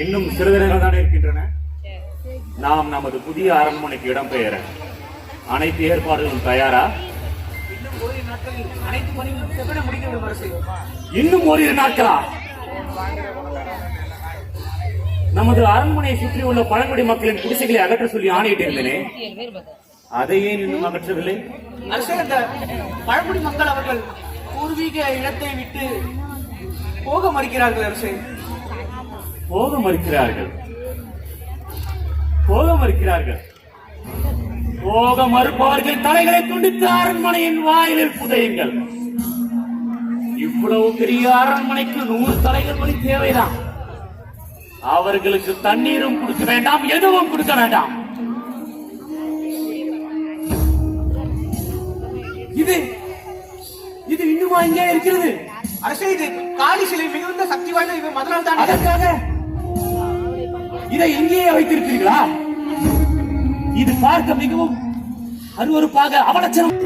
இன்னும் சிறிது நேரம் தான் இருக்கின்றன. நாம் நமது புதிய அரண்மனைக்கு இடம்பெயர அனைத்து ஏற்பாடுகளும் தயாரா? இன்னும் ஓரிரு நாட்களா? நமது அரண்மனையை சுற்றி உள்ள பழங்குடி மக்களின் குடிசைகளை அகற்ற சொல்லி ஆணையிட்டு இருந்தேனே, அதை ஏன் இன்னும் அகற்றவில்லை? பழங்குடி மக்கள் அவர்கள் பூர்வீக இடத்தை விட்டு போக மறுக்கிறார்கள். அரசே, போக மறுக்கிறார்கள்? போக மறுக்கிறார்கள்? போக மறுப்பவர்கள் தலைகளை துண்டித்து அரண்மனையின் வாயிலில் புதையுங்கள். இவ்வளவு பெரிய அரண்மனைக்கு 100 தலைகள் வழி தேவைதான். அவர்களுக்கு தண்ணீரும் கொடுக்க வேண்டாம், எதுவும் கொடுக்க வேண்டாம். இது இன்னுமா இங்கே இருக்கிறது? அரசே, இது காளி சிலை மிகுந்த சக்தி வாய்ந்த மதனால் தான். அதற்காக இதை எங்கேயே வைத்திருக்கிறீர்களா? இது பார்க்க மிகவும் அருவருப்பாக அவலட்சணம்.